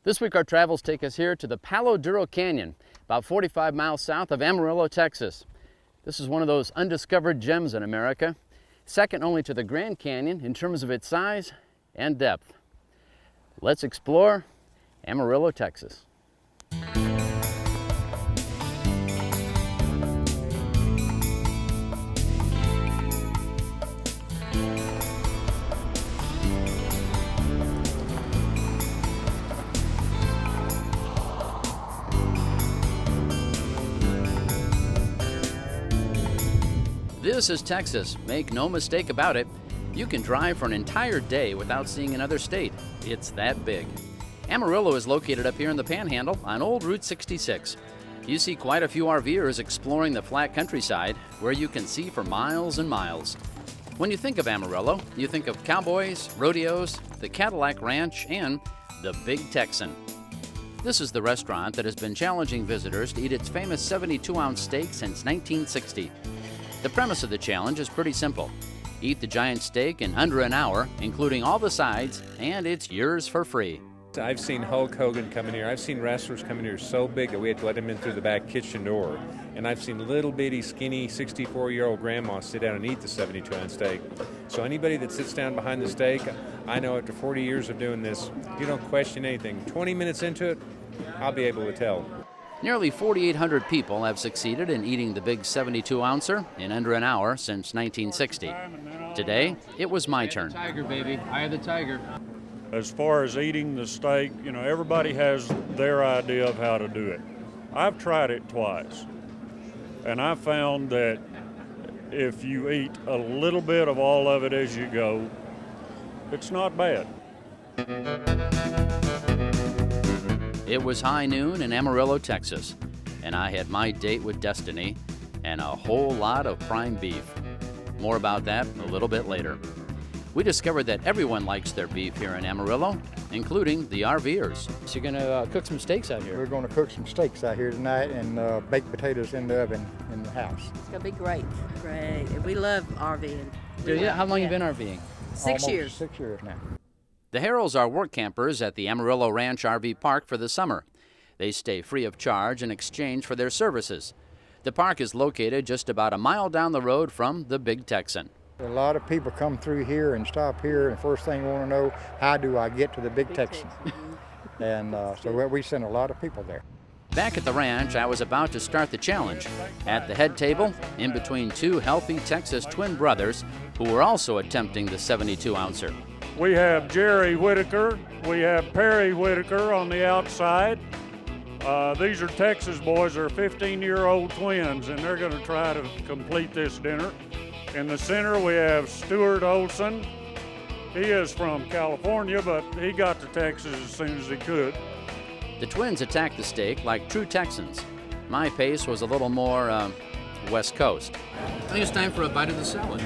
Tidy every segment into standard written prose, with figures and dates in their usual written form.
This week our travels take us here to the Palo Duro Canyon, about 45 miles south of Amarillo, Texas. This is one of those undiscovered gems in America, second only to the Grand Canyon in terms of its size and depth. Let's explore Amarillo, Texas. This is Texas, make no mistake about it. You can drive for an entire day without seeing another state. It's that big. Amarillo is located up here in the Panhandle on Old Route 66. You see quite a few RVers exploring the flat countryside where you can see for miles and miles. When you think of Amarillo, you think of cowboys, rodeos, the Cadillac Ranch, and the Big Texan. This is the restaurant that has been challenging visitors to eat its famous 72-ounce steak since 1960. The premise of the challenge is pretty simple. Eat the giant steak in under an hour, including all the sides, and it's yours for free. I've seen Hulk Hogan come in here. I've seen wrestlers come in here so big that we had to let him in through the back kitchen door. And I've seen little bitty, skinny, 64-year-old grandma sit down and eat the 72-ounce steak. So anybody that sits down behind the steak, I know after 40 years of doing this, you don't question anything. 20 minutes into it, I'll be able to tell. Nearly 4,800 people have succeeded in eating the big 72-ouncer in under an hour since 1960. Today, it was my turn. Tiger, baby. Eye of the tiger. As far as eating the steak, you know, everybody has their idea of how to do it. I've tried it twice, and I found that if you eat a little bit of all of it as you go, it's not bad. It was high noon in Amarillo, Texas, and I had my date with destiny and a whole lot of prime beef. More about that a little bit later. We discovered that everyone likes their beef here in Amarillo, including the RVers. So you're gonna cook some steaks out here? We're gonna cook some steaks out here tonight and baked potatoes in the oven in the house. It's gonna be great. Great. We love RVing. How long have you been RVing? 6 years. 6 years now. The Harrells are work campers at the Amarillo Ranch RV Park for the summer. They stay free of charge in exchange for their services. The park is located just about a mile down the road from the Big Texan. A lot of people come through here and stop here, and first thing want to know, how do I get to the Big Texan? And so we send a lot of people there. Back at the ranch, I was about to start the challenge. At the head table, in between two healthy Texas twin brothers who were also attempting the 72-ouncer. We have Jerry Whitaker, we have Perry Whitaker on the outside. These are Texas boys, they're 15-year-old twins, and they're gonna try to complete this dinner. In the center, we have Stuart Oleson. He is from California, but he got to Texas as soon as he could. The twins attacked the steak like true Texans. My pace was a little more West Coast. I think it's time for a bite of the salad.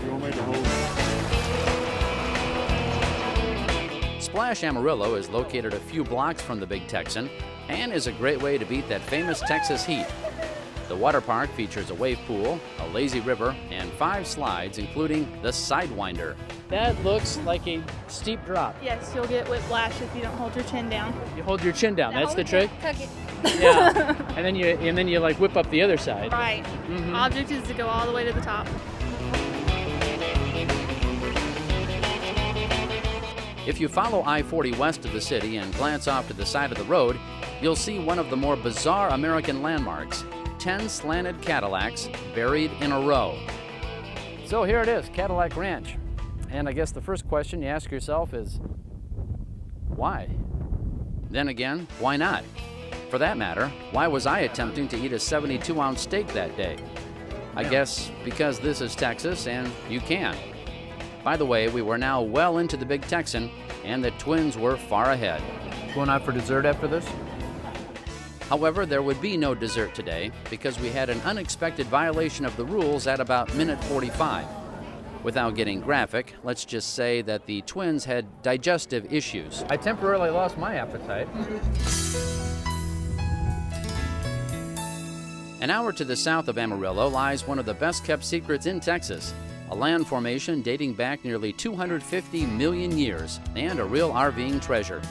You want me to hold it? Splash Amarillo is located a few blocks from the Big Texan and is a great way to beat that famous Texas heat. The water park features a wave pool, a lazy river, and 5 slides, including the Sidewinder. That looks like a steep drop. Yes, you'll get whiplash if you don't hold your chin down. You hold your chin down. That's the trick. Tuck it. Yeah. and then you like whip up the other side. Right. Mm-hmm. Object is to go all the way to the top. If you follow I-40 west of the city and glance off to the side of the road, you'll see one of the more bizarre American landmarks, 10 slanted Cadillacs buried in a row. So here it is, Cadillac Ranch. And I guess the first question you ask yourself is, why? Then again, why not? For that matter, why was I attempting to eat a 72-ounce steak that day? I guess because this is Texas and you can. By the way, we were now well into the Big Texan, and the twins were far ahead. Going out for dessert after this? However, there would be no dessert today because we had an unexpected violation of the rules at about minute 45. Without getting graphic, let's just say that the twins had digestive issues. I temporarily lost my appetite. An hour to the south of Amarillo lies one of the best-kept secrets in Texas, a land formation dating back nearly 250 million years and a real RVing treasure.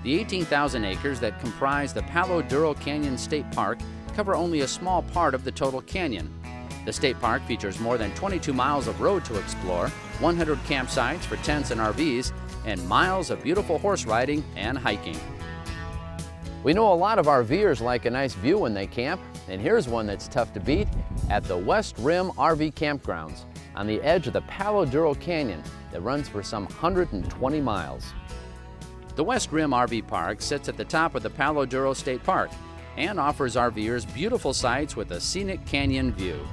The 18,000 acres that comprise the Palo Duro Canyon State Park cover only a small part of the total canyon. The state park features more than 22 miles of road to explore, 100 campsites for tents and RVs, and miles of beautiful horse riding and hiking. We know a lot of RVers like a nice view when they camp, and here's one that's tough to beat at the West Rim RV Campgrounds on the edge of the Palo Duro Canyon that runs for some 120 miles. The West Rim RV Park sits at the top of the Palo Duro State Park and offers RVers beautiful sights with a scenic canyon view.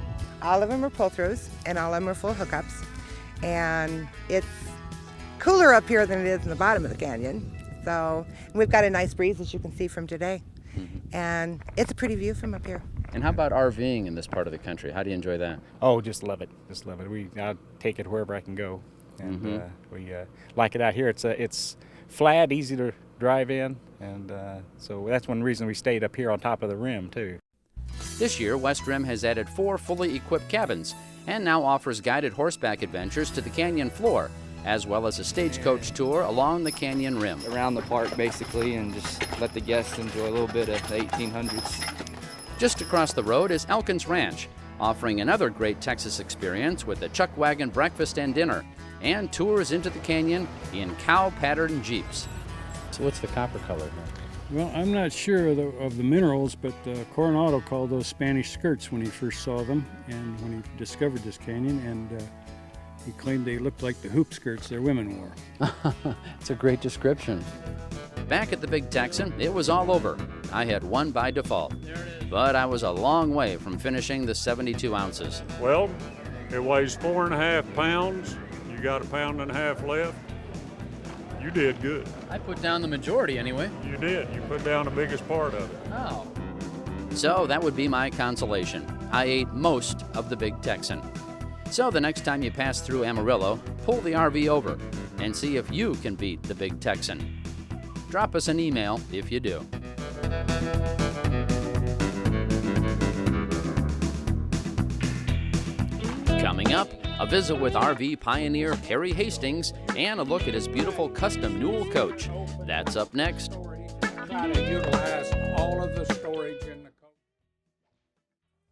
All of them are pull-throughs and all of them are full hookups. And it's cooler up here than it is in the bottom of the canyon. So we've got a nice breeze, as you can see from today. And it's a pretty view from up here. And how about RVing in this part of the country? How do you enjoy that? Oh, just love it. Just love it. I take it wherever I can go. And we like it out here. It's flat, easy to drive in. And so that's one reason we stayed up here on top of the rim, too. This year, West Rim has added 4 fully equipped cabins and now offers guided horseback adventures to the canyon floor, as well as a stagecoach tour along the canyon rim. Around the park, basically, and just let the guests enjoy a little bit of the 1800s. Just across the road is Elkins Ranch, offering another great Texas experience with a chuck wagon breakfast and dinner, and tours into the canyon in cow-patterned Jeeps. So what's the copper color here? Well, I'm not sure of the minerals, but Coronado called those Spanish skirts when he first saw them and when he discovered this canyon, and he claimed they looked like the hoop skirts their women wore. It's a great description. Back at the Big Texan, it was all over. I had won by default, but I was a long way from finishing the 72 ounces. Well, it weighs 4.5 pounds. You got 1.5 pounds left. You did good. I put down the majority anyway. You did. You put down the biggest part of it. Oh. So that would be my consolation. I ate most of the Big Texan. So the next time you pass through Amarillo, pull the RV over and see if you can beat the Big Texan. Drop us an email if you do. Coming up, a visit with RV pioneer Harry Hastings and a look at his beautiful custom Newell coach. That's up next. Try to utilize all of the stores.